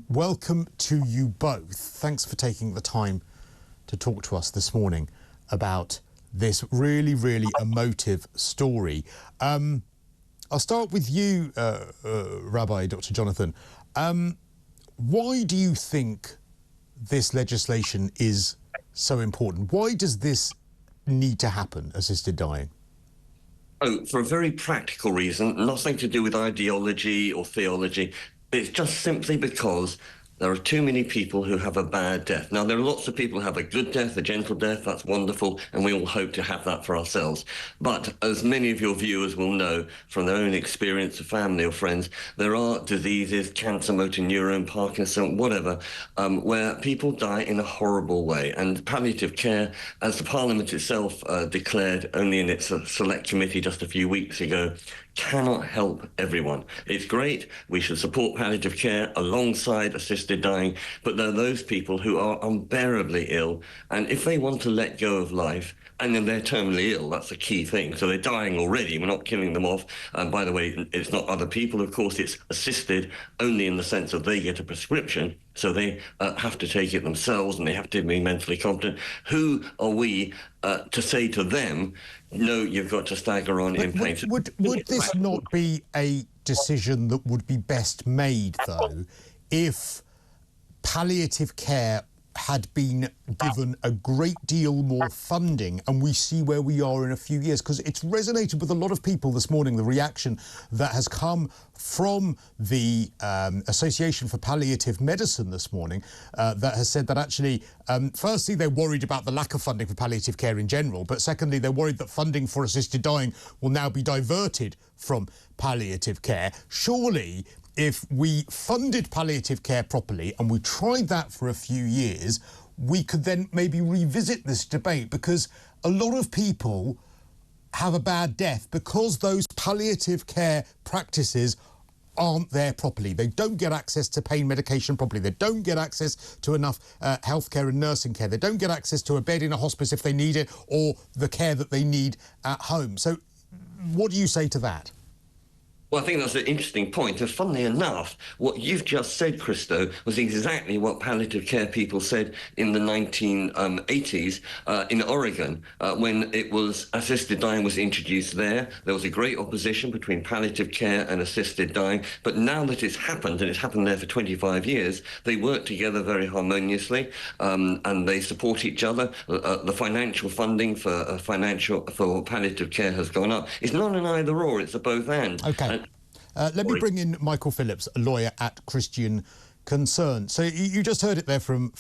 Welcome to you both. Thanks for taking the time to talk to us this morning about this really, really emotive story. I'll start with you, Rabbi, Dr. Jonathan. Why do you think this legislation is so important? Why does this need to happen, assisted dying? Oh, for a very practical reason, nothing to do with ideology or theology. It's just simply because there are too many people who have a bad death. Now, there are lots of people who have a good death, a gentle death. That's wonderful, and we all hope to have that for ourselves. But as many of your viewers will know from their own experience of family or friends, there are diseases, cancer, motor neurone, Parkinson, whatever, where people die in a horrible way. And palliative care, as the Parliament itself declared only in its select committee just a few weeks ago, cannot help everyone. It's great. We should support palliative care alongside assisted dying, but there are those people who are unbearably ill, and if they want to let go of life, and then they're terminally ill, that's the key thing. So they're dying already. We're not killing them off. And by the way, it's not other people. Of course, it's assisted only in the sense that they get a prescription. So they have to take it themselves, and they have to be mentally competent. Who are we to say to them, no, you've got to stagger on in pain? Would this not be a decision that would be best made, though, if palliative care had been given a great deal more funding, and we see where we are in a few years? Because it's resonated with a lot of people this morning, the reaction that has come from the Association for Palliative Medicine this morning, that has said that actually, firstly, they're worried about the lack of funding for palliative care in general, but secondly, they're worried that funding for assisted dying will now be diverted from palliative care. Surely, if we funded palliative care properly and we tried that for a few years, we could then maybe revisit this debate, because a lot of people have a bad death because those palliative care practices aren't there properly. They don't get access to pain medication properly. They don't get access to enough healthcare and nursing care. They don't get access to a bed in a hospice if they need it, or the care that they need at home. So what do you say to that? Well, I think that's an interesting point. And funnily enough, what you've just said, Cristo, was exactly what palliative care people said in the 1980s in Oregon, when it was assisted dying was introduced there. There was a great opposition between palliative care and assisted dying. But now that it's happened, and it's happened there for 25 years, they work together very harmoniously, and they support each other. The financial funding for palliative care has gone up. It's not an either or, it's a both and. Okay. Let me bring in Michael Phillips, a lawyer at Christain Concern. So you just heard it there from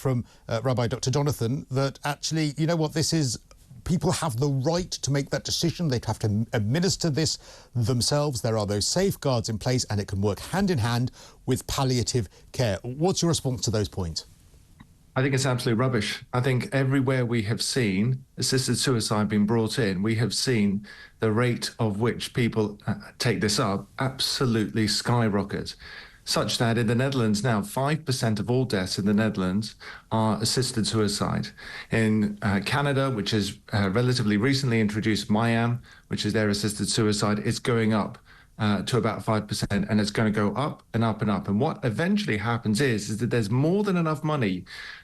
Rabbi Dr. Jonathan, that actually, you know what, this is, people have the right to make that decision. They'd have to administer this themselves. There are those safeguards in place, and it can work hand in hand with palliative care. What's your response to those points? I think it's absolute rubbish. I think everywhere we have seen assisted suicide being brought in, we have seen the rate of which people take this up absolutely skyrocket, such that in the Netherlands now, 5% of all deaths in the Netherlands are assisted suicide. In Canada, which has relatively recently introduced MIAM, which is their assisted suicide, it's going up to about 5%, and it's going to go up and up and up. And what eventually happens is that there's more than enough money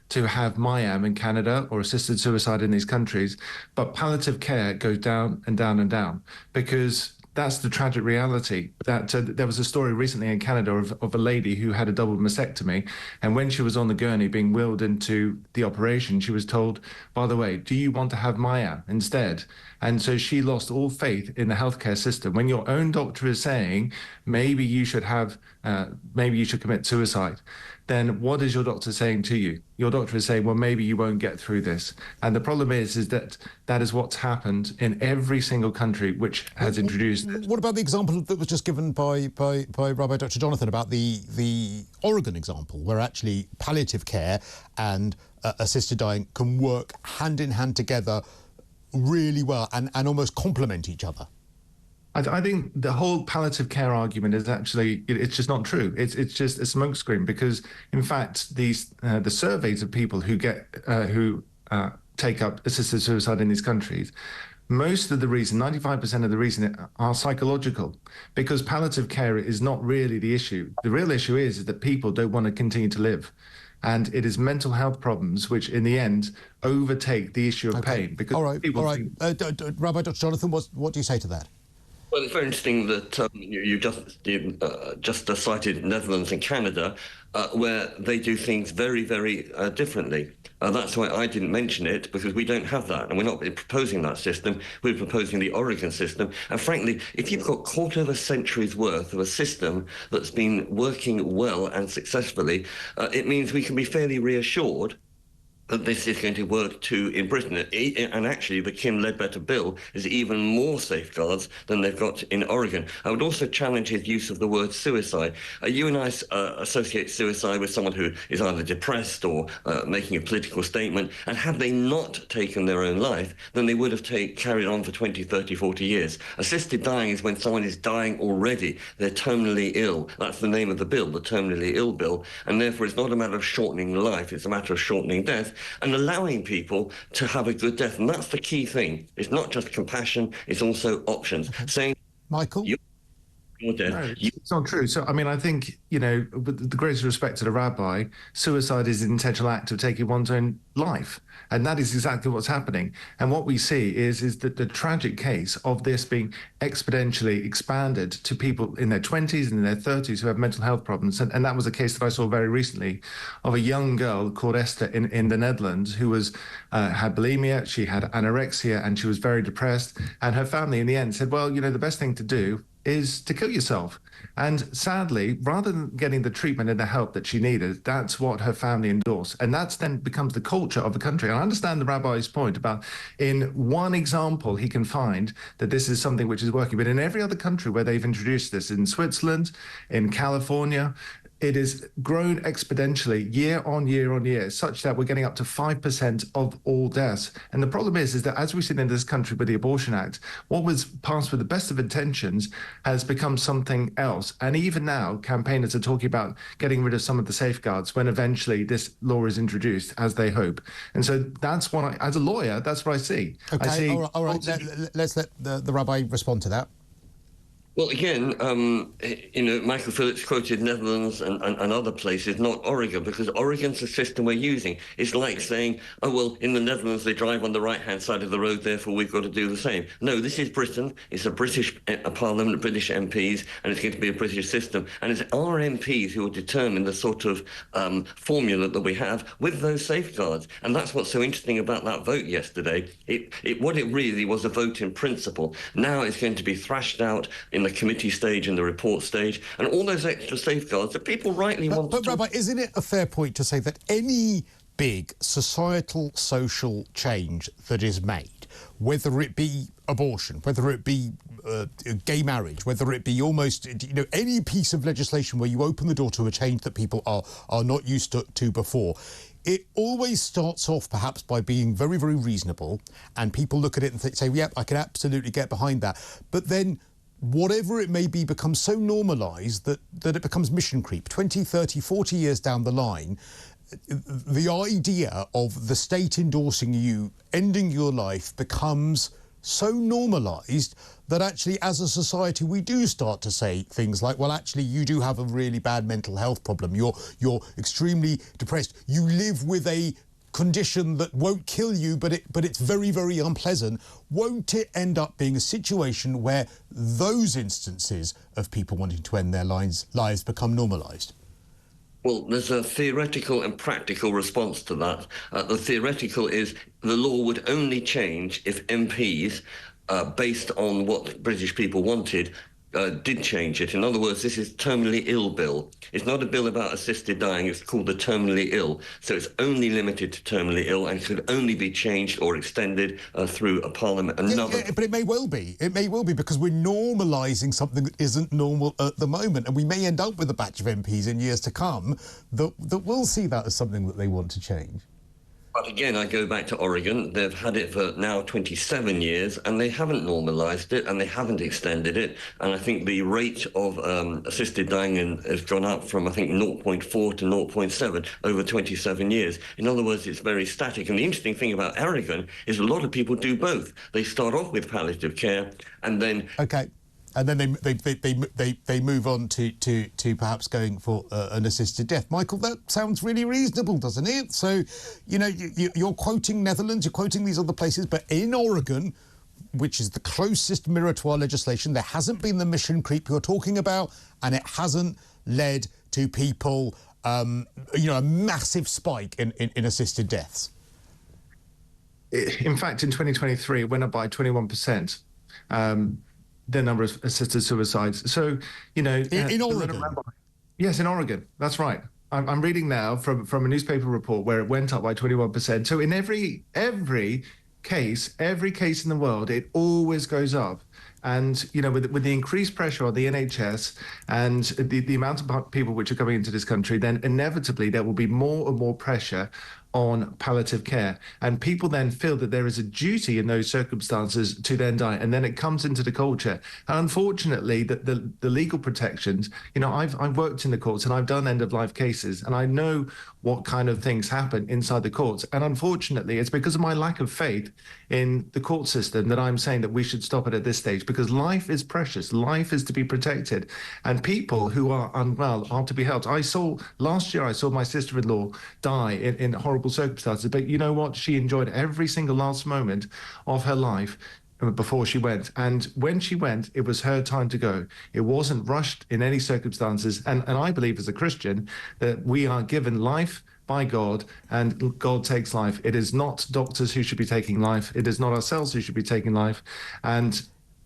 to have MIAM in Canada or assisted suicide in these countries, but palliative care goes down and down and down, because that's the tragic reality. That there was a story recently in Canada of a lady who had a double mastectomy, and when she was on the gurney being wheeled into the operation, she was told, by the way, do you want to have MIAM instead? And so she lost all faith in the healthcare system. When your own doctor is saying, maybe you should commit suicide, then what is your doctor saying to you? Your doctor is saying, well, maybe you won't get through this. And the problem is that that is what's happened in every single country which has introduced it. What about the example that was just given by Rabbi Dr. Jonathan about the Oregon example, where actually palliative care and assisted dying can work hand in hand together really well and almost complement each other? I think the whole palliative care argument is actually, it's just not true. It's just a smokescreen, because in fact the surveys of people who take up assisted suicide in these countries most of the reason, 95% of the reason, are psychological, because palliative care is not really the issue. The real issue is that people don't want to continue to live. And it is mental health problems which, in the end, overtake the issue of pain. Because all right. think... Rabbi Dr. Jonathan, what do you say to that? Well, it's very interesting that you just cited Netherlands and Canada, where they do things very, very differently. That's why I didn't mention it, because we don't have that, and we're not proposing that system. We're proposing the Oregon system. And frankly, if you've got quarter of a century's worth of a system that's been working well and successfully, it means we can be fairly reassured that this is going to work too in Britain. And actually, the Kim Ledbetter bill is even more safeguards than they've got in Oregon. I would also challenge his use of the word suicide. You and I associate suicide with someone who is either depressed or making a political statement, and had they not taken their own life, then they would have carried on for 20, 30, 40 years. Assisted dying is when someone is dying already. They're terminally ill. That's the name of the bill, the terminally ill bill. And therefore, it's not a matter of shortening life, it's a matter of shortening death and allowing people to have a good death. And that's the key thing. It's not just compassion, it's also options. Okay. Saying, Michael? No, it's not true. So, I mean, I think, with the greatest respect to the rabbi, suicide is the intentional act of taking one's own life. And that is exactly what's happening. And what we see is that the tragic case of this being exponentially expanded to people in their 20s and in their 30s who have mental health problems. And that was a case that I saw very recently of a young girl called Esther in the Netherlands who had bulimia, she had anorexia, and she was very depressed. And her family in the end said, well, the best thing to do is to kill yourself. And sadly, rather than getting the treatment and the help that she needed, that's what her family endorsed. And that's then becomes the culture of the country. And I understand the rabbi's point about in one example, he can find that this is something which is working. But in every other country where they've introduced this, in Switzerland, in California, it has grown exponentially year on year on year, such that we're getting up to 5% of all deaths. And the problem is that as we've seen in this country with the Abortion Act, what was passed with the best of intentions has become something else. And even now, campaigners are talking about getting rid of some of the safeguards when eventually this law is introduced, as they hope. And so that's what as a lawyer, that's what I see. Okay, I see, all right. Let's let the rabbi respond to that. Well, again, Michael Phillips quoted Netherlands and other places, not Oregon, because Oregon's the system we're using. It's like saying, oh, well, in the Netherlands, they drive on the right-hand side of the road, therefore we've got to do the same. No, this is Britain. It's a British Parliament, British MPs, and it's going to be a British system. And it's our MPs who will determine the sort of formula that we have with those safeguards. And that's what's so interesting about that vote yesterday. What it really was a vote in principle. Now it's going to be thrashed out in the committee stage and the report stage, and all those extra safeguards that people rightly want to... But Rabbi, isn't it a fair point to say that any big societal, social change that is made, whether it be abortion, whether it be gay marriage, whether it be almost, any piece of legislation where you open the door to a change that people are not used to before, it always starts off perhaps by being very, very reasonable, and people look at it and say, yep, I can absolutely get behind that. But then whatever it may be becomes so normalised that it becomes mission creep. 20, 30, 40 years down the line, the idea of the state endorsing you, ending your life, becomes so normalised that actually as a society we do start to say things like, well, actually you do have a really bad mental health problem. You're extremely depressed. You live with a condition that won't kill you, but it's very, very unpleasant. Won't it end up being a situation where those instances of people wanting to end their lives become normalised? Well, there's a theoretical and practical response to that. The theoretical is the law would only change if MPs, based on what British people wanted, did change it. In other words, this is terminally ill bill. It's not a bill about assisted dying. It's called the terminally ill. So it's only limited to terminally ill and could only be changed or extended through a parliament. Yeah, but it may well be. It may well be because we're normalising something that isn't normal at the moment, and we may end up with a batch of MPs in years to come that will see that as something that they want to change. But again, I go back to Oregon. They've had it for now 27 years, and they haven't normalized it, and they haven't extended it. And I think the rate of assisted dying has gone up from, I think, 0.4 to 0.7 over 27 years. In other words, it's very static. And the interesting thing about Oregon is a lot of people do both. They start off with palliative care, and then... Okay. And then they move on to perhaps going for an assisted death. Michael, that sounds really reasonable, doesn't it? So, you know, you're quoting Netherlands, you're quoting these other places, but in Oregon, which is the closest mirror to our legislation, there hasn't been the mission creep you're talking about, and it hasn't led to people, you know, a massive spike in assisted deaths. In fact, in 2023, it went up by 21%. The number of assisted suicides. So, you know... In Oregon? Yes, in Oregon. That's right. I'm reading now from a newspaper report where it went up by 21%. So in every case in the world, it always goes up. And, you know, with the increased pressure on the NHS and the amount of people which are coming into this country, then inevitably there will be more and more pressure on palliative care. And people then feel that there is a duty in those circumstances to then die. And then it comes into the culture. And unfortunately, the legal protections, you know, I've worked in the courts and I've done end-of-life cases, and I know what kind of things happen inside the courts. And unfortunately, it's because of my lack of faith in the court system that I'm saying that we should stop it at this stage, because life is precious. Life is to be protected. And people who are unwell are to be helped. Last year, I saw my sister-in-law die in horrible circumstances, but you know what? She enjoyed every single last moment of her life before she went. And when she went, it was her time to go. It wasn't rushed in any circumstances. And I believe as a Christian that we are given life by God, and God takes life. It is not doctors who should be taking life. It is not ourselves who should be taking life. And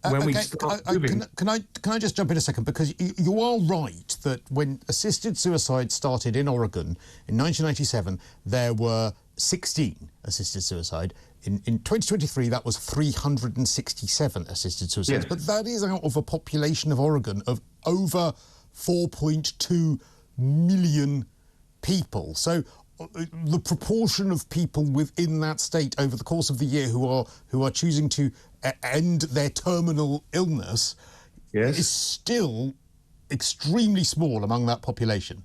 when we start moving... Can I just jump in a second? Because you are right that when assisted suicide started in Oregon in 1997, there were 16 assisted suicide. In 2023, that was 367 assisted suicides. Yes. But that is out of a population of Oregon of over 4.2 million people. So the proportion of people within that state over the course of the year who are choosing to end their terminal illness is still extremely small among that population.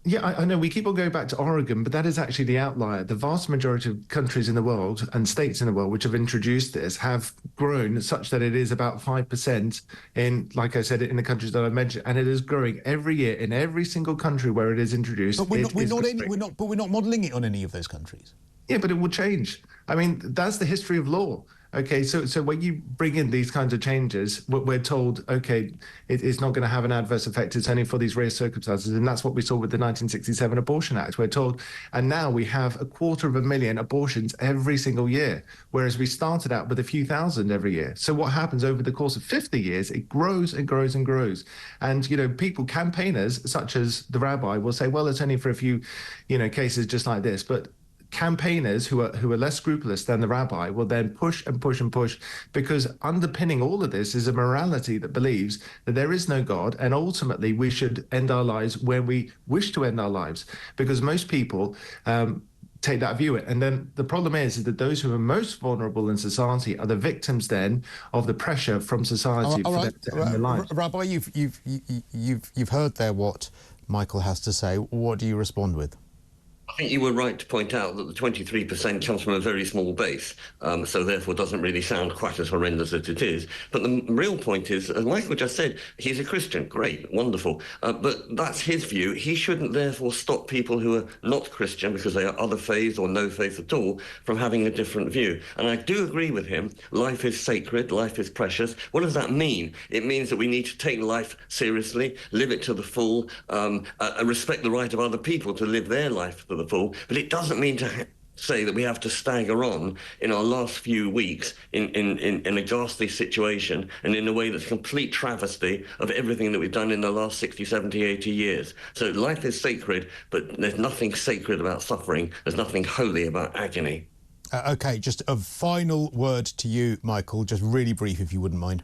Yeah, I know we keep on going back to Oregon, but that is actually the outlier. The vast majority of countries in the world and states in the world which have introduced this have grown such that it is about 5% in, like I said, in the countries that I mentioned, and it is growing every year in every single country where it is introduced. But we're not modelling it on any of those countries. Yeah, but it will change. I mean, that's the history of law. Okay, so when you bring in these kinds of changes, we're told, okay, it's not going to have an adverse effect. It's only for these rare circumstances. And that's what we saw with the 1967 Abortion Act. We're told, and now we have 250,000 abortions every single year, whereas we started out with a few thousand every year. So what happens over the course of 50 years, it grows and grows and grows. And, you know, campaigners such as the Rabbi will say, well, it's only for a few, you know, cases just like this. But campaigners who are less scrupulous than the Rabbi will then push and push and push, because underpinning all of this is a morality that believes that there is no God, and ultimately we should end our lives when we wish to end our lives, because most people take that view. And then the problem is that those who are most vulnerable in society are the victims then of the pressure from society for them to end their lives. Rabbi, you've heard there what Michael has to say. What do you respond with? I think you were right to point out that the 23% comes from a very small base, so therefore doesn't really sound quite as horrendous as it is. But the real point is, as Michael just said, he's a Christian. Great, wonderful. But that's his view. He shouldn't therefore stop people who are not Christian, because they are other faiths or no faith at all, from having a different view. And I do agree with him. Life is sacred. Life is precious. What does that mean? It means that we need to take life seriously, live it to the full, and respect the right of other people to live their life to the full. But it doesn't mean to say that we have to stagger on in our last few weeks in a ghastly situation and in a way that's complete travesty of everything that we've done in the last 60, 70, 80 years. So life is sacred, but there's nothing sacred about suffering. There's nothing holy about agony. Okay, just a final word to you, Michael, just really brief if you wouldn't mind.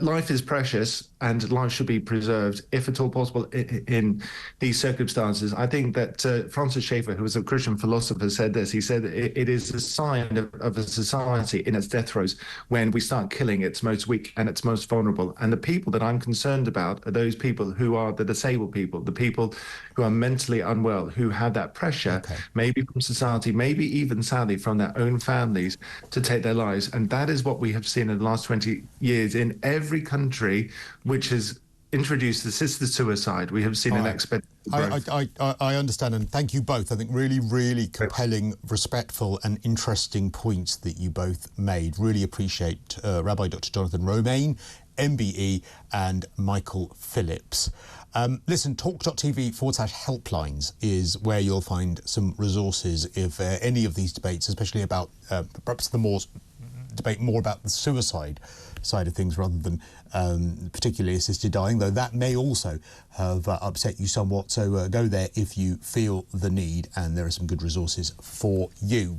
Life is precious, and life should be preserved, if at all possible, in these circumstances. I think that Francis Schaeffer, who was a Christian philosopher, said this. He said it is a sign of a society in its death throes when we start killing its most weak and its most vulnerable. And the people that I'm concerned about are those people who are the disabled people, the people who are mentally unwell, who have that pressure, maybe from society, maybe even sadly from their own families, to take their lives. And that is what we have seen in the last 20 years in every country which has introduced assisted suicide. We have seen an exponential growth. I understand, and thank you both. I think really, really compelling, respectful and interesting points that you both made. Really appreciate Rabbi Dr. Jonanathan Romain, MBE, and Michael Phillips. Listen, talk.tv/helplines is where you'll find some resources if any of these debates, especially about perhaps debate more about the suicide side of things rather than particularly assisted dying, though that may also have upset you somewhat. So go there if you feel the need, and there are some good resources for you.